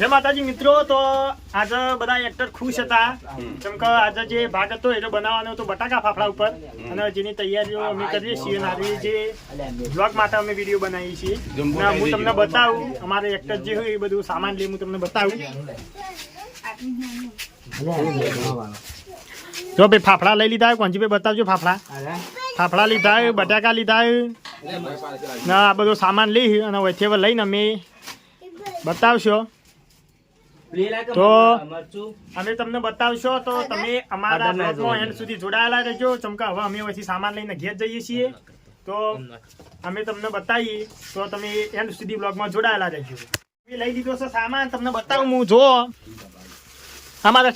જય માતાજી મિત્રો, તો આજે બધા એક્ટર ખુશ હતા કેમ કે આજે જે ભાગ હતો એ બનાવવાનો હતો બટાકા ફાફડા ઉપર અને જેની તૈયારીઓ અમે કરીએ છીએ અને આજે જે બ્લોગ માટે અમે વિડીયો બનાવીએ છીએ અને હું તમને બતાવું અમારે એક્ટર જે હોય એ બધું સામાન લઈ હું તમને બતાવું. જો ભાઈ ફાફડા લઈ લીધા, કોંજીભાઈ બતાવજો. ફાફડા લીધા, બટાકા લીધા ને આ બધો સામાન લઈ અને વચ્ચે લઈને અમે બતાવશો. તો અમે તમને બતાવશો તો તમે અમારા બ્લોગમાં એન્ડ સુધી જોડાયેલા રહેજો. ચમકે હવે અમે પછી સામાન લઈને ઘેર જઈએ છીએ તો અમે તમને બતાવીએ તો તમે એન્ડ સુધી બ્લોગમાં જોડાયેલા રહેજો. લઈ લીધો છે સામાન, તમને બતાવું હું. જો અમારા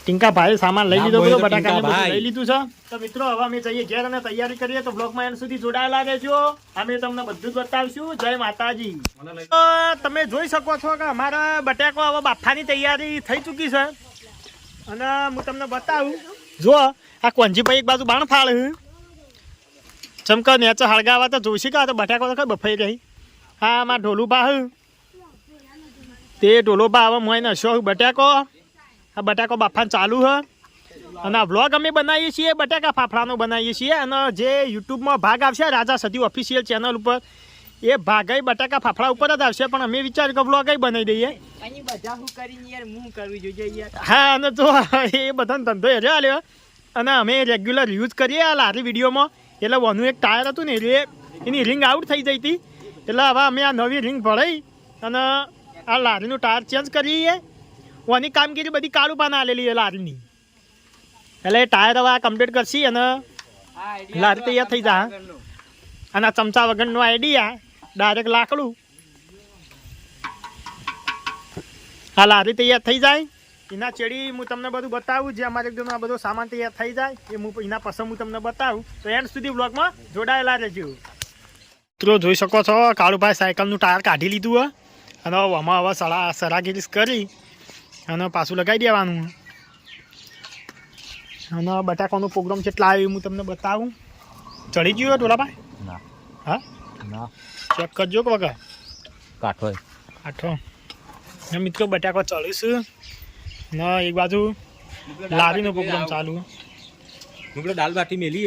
ટીંકાભાઈ સામાન લઈ લીધો, બધો બટાકા લઈ લીધું છે. તો મિત્રો હવે અમે જઈએ ઘેર અને તૈયારી કરીએ તો બ્લોગમાં એન્ડ સુધી જોડાયેલા રહેજો. અમે તમને બધું જ બતાવશું. જય માતાજી. તમે જોઈ શકો છો કે અમારા બટાકો હવે બાફાની તૈયારી થઈ ચૂકી છે અને હું તમને બતાવું. જો આ કોંજીભાઈ એક બાજુ બાણ ફાળ ચમકા નેચો હળગાવા તો જોઈશી કે તો બટાકો તો કઈ બફાઈ રહી. હા આમાં ઢોલું બા તે ઢોલો બા હવે મોય નશો બટાકો. આ બટાકો બાફા ચાલુ છે અને આ વ્લોગ અમે બનાવીએ છીએ બટાકા ફાફડાનો બનાવીએ છીએ અને જે યુટ્યુબમાં ભાગ આવશે રાજા સતી ઓફિશિયલ ચેનલ ઉપર એ ભાગ બટાકા ફાફડા ઉપર જ આવશે પણ અમે વિચાર્યું કે વ્લોગ બનાવી દઈએ. હા અને તો એ બધાનો ધંધો એ રહ્યો અને અમે રેગ્યુલર યુઝ કરીએ આ લારી વિડીયોમાં. એટલે વાનું એક ટાયર હતું ને એટલે એની રિંગ આઉટ થઈ જઈ હતી એટલે હવે અમે આ નવી રિંગ ભરાઈ અને આ લારીનું ટાયર ચેન્જ કરીએ. ઓની કામગીરી બધી કાળું પાના આલેલી લારીની એટલે ટાયર હવે કમ્પ્લીટ કરશી અને લારી તૈયાર થઈ જાય. અને આ ચમચા વગરનો આઈડિયા ડાયરેક્ટ લાકડું આ લારી તૈયાર થઈ જાય એના ચેડી હું તમને બધું બતાવું. જે અમારે એકદમ આ બધો સામાન તૈયાર થઈ જાય એ હું એના પસંદ હું તમને બતાવું. તો એન્ડ સુધી બ્લોગમાં જોડાયેલા રહેજો. મિત્રો જોઈ શકો છો કાળુભાઈ સાયકલનું ટાયર કાઢી લીધું હોય અને આમાં હવે સરાગીરી કરી અને પાછું લગાવી દેવાનું. અને બટાકાનો પ્રોગ્રામ કેટલા આવ્યો હું તમને બતાવું. ચડી ગયો ટોલાભાઈ? હા ચેક કરજો કે વગર કાઠો. મિત્રો બટાકો ચડીશું ને એક બાજુ લારીનો પ્રોગ્રામ ચાલુ. દાળ બાટી મેલી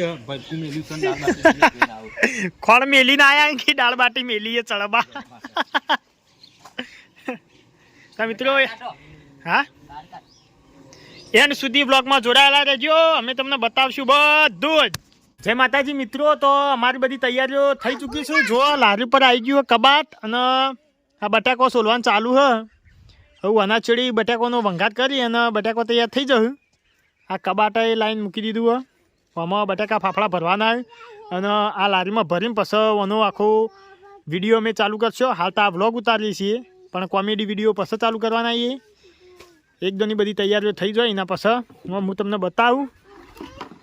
ખોળ મેલી ના આયા કે દાળ બાટી મેલી ચડબા. મિત્રો હા એન્ડ સુધી બ્લોગમાં જોડાયેલા રહેજો. અમે તમને બતાવશું બધું જ. જય માતાજી મિત્રો, તો અમારી બધી તૈયારીઓ થઈ ચૂકી છે. જો લારી પર આવી ગયું કબાટ અને આ બટાકો સોલવાનું ચાલુ છે. હવે અનાજ ચડી બટાકોનો વંઘાટ કરી અને બટાકો તૈયાર થઈ જશે. આ કબાટે લાઈન મૂકી દીધું હોય આમાં બટાકા ફાફડા ભરવાના અને આ લારીમાં ભરીને પછી એનો આખો વિડીયો અમે ચાલુ કરશો. હાલ તો આ વ્લોગ ઉતારીએ છીએ પણ કોમેડી વિડીયો પછી ચાલુ કરવાના છીએ. એકદમની બધી તૈયારીઓ થઈ જાય એના પછી હું તમને બતાવું.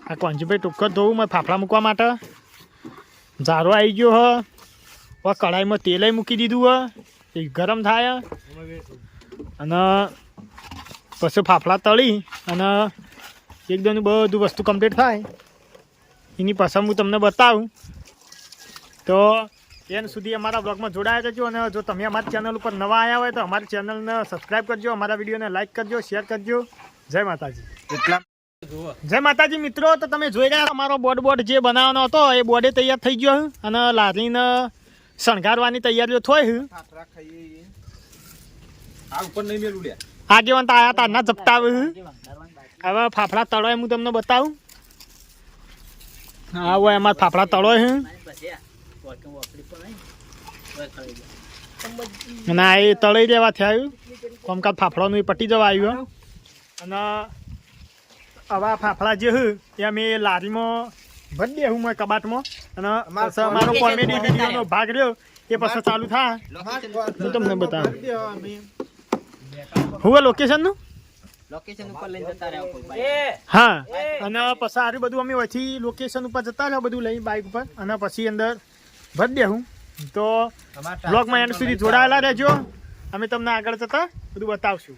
આ કોંજીભાઈ ટોકર ધોવું મેં ફાફડા મૂકવા માટે. ઝારો આવી ગયો હ કઢાઈમાં તેલ મૂકી દીધું હ એ ગરમ થાય અને પછી ફાફડા તળી અને એકદમ બધું વસ્તુ કમ્પ્લીટ થાય એની પછી હું તમને બતાવું. તો એન્ડ સુધી અમારા બ્લોગમાં જોડાયા રહેજો અને જો તમે અમારી ચેનલ ઉપર નવા આવ્યા હોય તો અમારી ચેનલને સબસ્ક્રાઈબ કરજો, અમારા વિડીયોને લાઈક કરજો, શેર કરજો. જય માતાજી. જય માતાજી મિત્રો, તો તમે જોઈ રહ્યા અમારો બોર્ડ જે બનાવવાનો હતો એ બોર્ડે તૈયાર થઈ ગયો અને લારીને શણગારવાની તૈયારીઓ થઈ. આગેવાન આયા તારના ઝપટા હવે ફાફડા તળો હું તમને બતાવું. હા હોય અમારા ફાફડા તળો ના એ તળાઈ દેવા થયા કોમકાજ ફાફડાનું એ પટી જવા આવ્યું. અને હવે ફાફડા જે એ અમે લારીમાં ભરી દેવું મેં કબાટમાં અને અમારો કોમેડી વિડીયોનો ભાગ રહ્યો એ પછી ચાલુ થાય હું તમને બતાવું. હું લોકેશનનું હા અને પછી સારું બધું અમે પછી લોકેશન ઉપર જતા રહ્યા બધું લઈ બાઇક ઉપર અને પછી અંદર ભરી દેવું. તો બ્લોગમાં એન્ડ સુધી જોડાયેલા રહેજો. અમે તમને આગળ જતા બધું બતાવશું.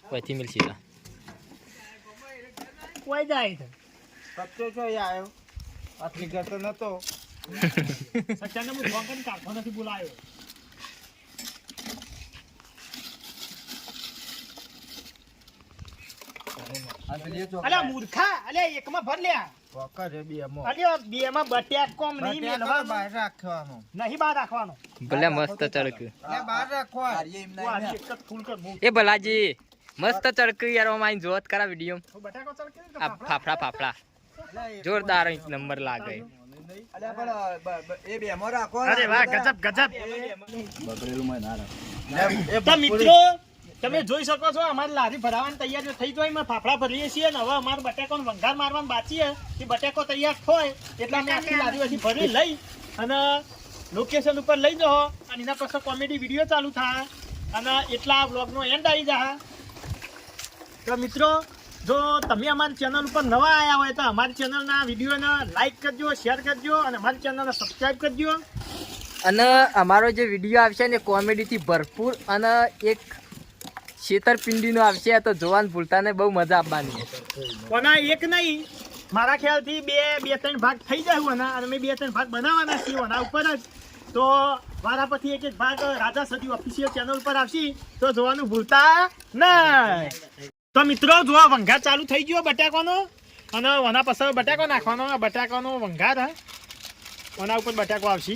પછી મિલશી કોઈ જાય છે કચ્ચો છો આવ્યો આટલી ઘર તો નતો સચ્ચાને હું ફોન કરીને કાઢો નથી બોલાયો અલ્યા મૂર્ખા અલ્યા એકમાં ભર લ્યા પકડ બે મો અલ્યા બેમાં બટાકોમ નહીં મેલવા બહાર રાખવાનો નહીં બહાર રાખવાનો ભલે મસ્ત ચડક્યું એટલે બહાર રાખવા હું આની એક જ ફૂલ કર હું એ ભલાજી મસ્ત ચડક્યું યાર ઓમાં જોત કરા વિડીયો બટાકો ચાલ કે આ ફાફડા જોરદાર નંબર લાગે અલ્યા પણ એ બે મો રાખો અરે વાહ ગજબ ગજબ બગડેલું માં ના તો મિત્રો તમે જોઈ શકો છો અમારી લારી ભરાવાની તૈયારી થઈ જાય અમે ફાફડા ભરીએ છીએ ને હવે અમારે બટાકોનો વંઘાર મારવાનું બાકી છે એ બટાકો તૈયાર થાય એટલે અમે આખી લારી પછી ભરી લઈ અને લોકેશન ઉપર લઈ જાઓ અને એના પછી કોમેડી વિડીયો ચાલુ થાય અને એટલા બ્લોગનો એન્ડ આવી જાય તો મિત્રો જો તમે અમારી ચેનલ ઉપર નવા આવ્યા હોય તો અમારી ચેનલના વિડીયોને લાઈક કરજો શેર કરજો અને અમારી ચેનલને સબસ્ક્રાઈબ કરજો અને અમારો જે વિડીયો આવશે ને કોમેડીથી ભરપૂર અને એક છેતરપિંડીનો આવશે તો જોવાનું ભૂલતા ને બહુ મજા આવવાની કોના એક નહીં મારા ખ્યાલથી બે ત્રણ ભાગ થઈ જાય અને મેં 2-3 ભાગ બનાવવાના છીએ એના ઉપર જ તો મારા પછી એક ભાગ રાજા સદી ઓફિશિયલ ચેનલ ઉપર આવશે તો જોવાનું ભૂલતા નહીં તો મિત્રો જો આ વંઘાર ચાલુ થઈ ગયો બટાકાનો અને ઓના પછી બટાકો નાખવાનો આ બટાકાનો વંઘાર હા ઓના ઉપર બટાકો આવશે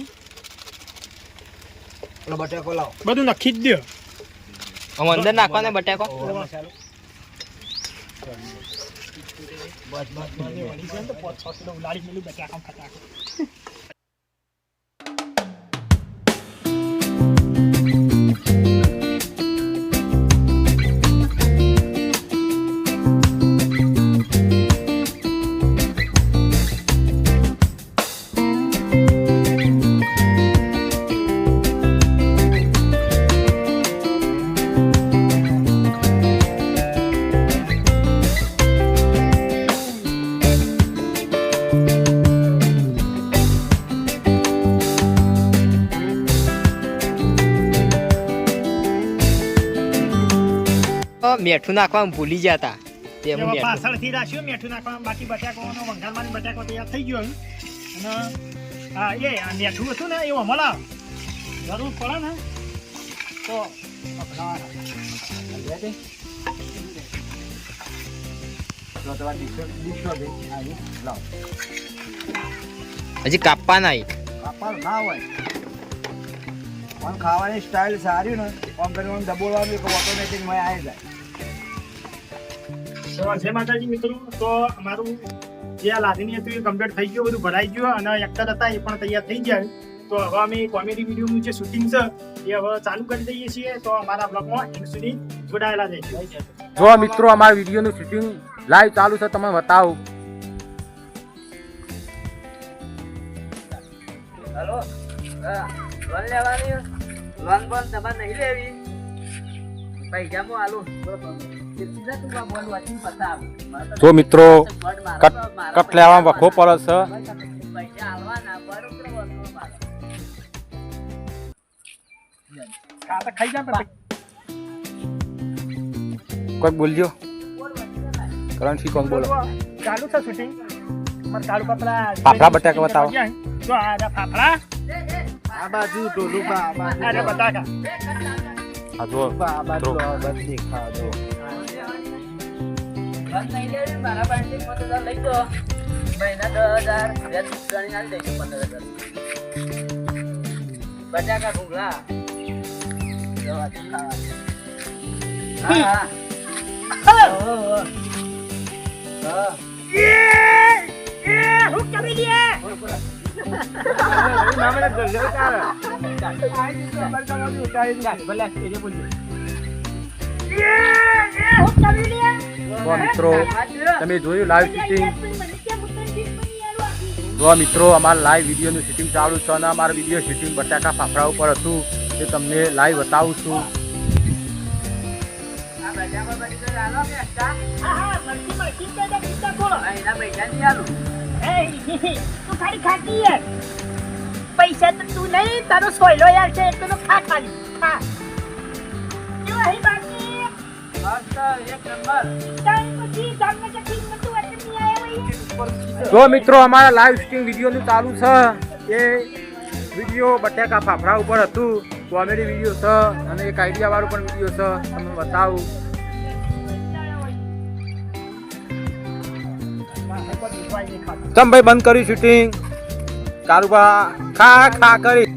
બટાકો લાવો બધું નખી જ દો અંદર નાખવાને બટાકો મેઠું નાખવાનું ભૂલી ગયા હતા તે હું મેઠું પાછળથી રાખ્યું મીઠું નાખવાનું બાકી બટાકોનો વંઘારમાંની બટાકો તૈયાર થઈ ગયો અને હા એ આ મીઠું હતું ને એવું મળા જરૂર પડે ને તો હજી કાપવા નહીં ના હોય પણ ખાવાની સ્ટાઇલ સારી ને આમ કરીને દબોળવાનું ઓટોમેટિક માં આવી જાય તો જય માતાજી મિત્રો તો અમારું જે આ લાદીની હતું એ કમ્પ્લીટ થઈ ગયું બધું ભરાઈ ગયું અને એક્ટર હતા એ પણ તૈયાર થઈ જાય તો હવે અમે કોમેડી વિડીયોનું જે શૂટિંગ છે એ હવે ચાલુ કરી દઈએ છીએ તો અમારા બ્લોગમાં એન્ડ સુધી જોડાયેલા રહેજો જો મિત્રો અમારા વિડીયોનું શૂટિંગ લાઈવ ચાલુ છે તમે બતાવો હેલો લોન લેવાની લોન બોન તમારે નહીં લેવી પૈસા મો આલુ જો મિત્રો કટ લેવા વખો પડે છે પૈસા આલવાના બરોબર ખાઈ જા કોઈ બોલજો કરણસિંહ કોણ બોલો ચાલુ છે શૂટિંગ અમારે ચાલુ પપલા ફાફડા બટાકા બતાવો જો આ ફાફડા આ બાજુ ટોલું બા આ બાજુ અરે બટાકા આ જો આ બાજુ બધી ખાજો લોન નહીં લેવી મારા પાસે 15,000 લઈ દો મહિના 10,000 વ્યાજ ચૂકવણી આલી દઈશું 15,000 બટાકા ભૂંગળા દવા ખાવા હા હું કરી લે તો મિત્રો તમે જોયું લાઈવ શૂટિંગ જો મિત્રો અમારા લાઈવ વિડીયોનું શૂટિંગ ચાલુ છે અને અમારું વિડીયો શૂટિંગ બટાકા ફાફડા ઉપર હતું એ તમને લાઈવ બતાવું છું પૈસા તો તું નહીં તારો સોયલો યાર છે એટલો ખા ખાલી ખા બાકી તો મિત્રો અમારા લાઈવ સ્ટ્રીમ વિડીયોનું ચાલુ છે એ વિડીયો બટાકા ફાફડા ઉપર હતું કોમેડી વિડીયો છે અને એક આઈડિયા વાળો પણ વિડીયો છે તમને બતાવું ચમ ભાઈ બંધ કર્યું શૂટિંગ કારુબા ખા ખા કરી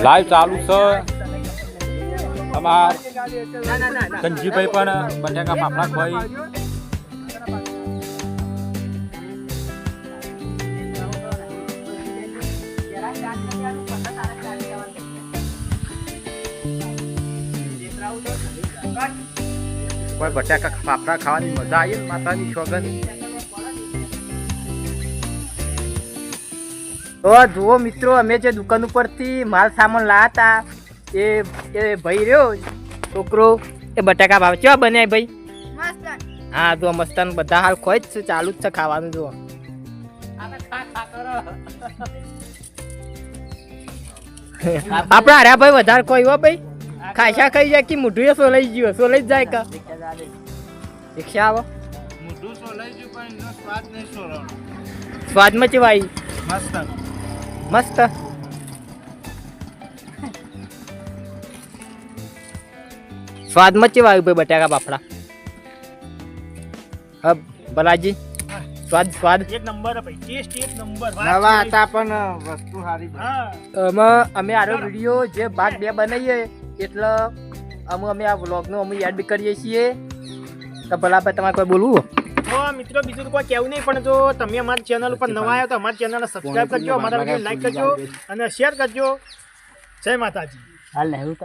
લાઈવ ચાલુ છે અમાર કંજીભાઈ પણ બટાકા ફાફડા ખવાઈ બટાકા ફાફડા ખાવાની મજા આવી માતાની શોગન તો જુઓ મિત્રો, અમે જે દુકાન ઉપરથી માલ સામાન લાયા હતા એ ભાઈ રહ્યો છોકરો એ બટાકા ભાવ કેવા બન્યા ભાઈ? હા જો મસ્તન બધા હાલ ખોઈ જ છે, ચાલુ જ છે ખાવાનું. જુઓ આપણા હાર્યા ભાઈ વધારે ખોઈ હો ભાઈ, ખાસા ખાઈ જાય કે મોઢું સોલાઈ ગયું, સોલાઈ જ જાય કા રિક્ષા આવો સ્વાદમાં ચેવાઈ મસ્ત. સ્વાદમાં ચેવા આવ્યું ભાઈ બટાકા ફાફડા? હા બલાજી, સ્વાદ એક નંબર ભાઈ, ટેસ્ટ એક નંબર. નવા હતા પણ વસ્તુ સારી. અમે આરો વિડીયો જે ભાગ 2 બનાવીએ એટલે અમે આ વ્લોગનો અમે યાદ બી કરીએ છીએ. તો ભલા ભાઈ તમારે કોઈ બોલવું? તો મિત્રો બીજું તો કોઈ કહેવું નહીં, પણ જો તમે અમારી ચેનલ ઉપર નવા આવ્યા તો અમારી ચેનલને સબસ્ક્રાઈબ કરજો, અમારા વિડીયો લાઈક કરજો અને શેર કરજો. જય માતાજી. હાલ નહીં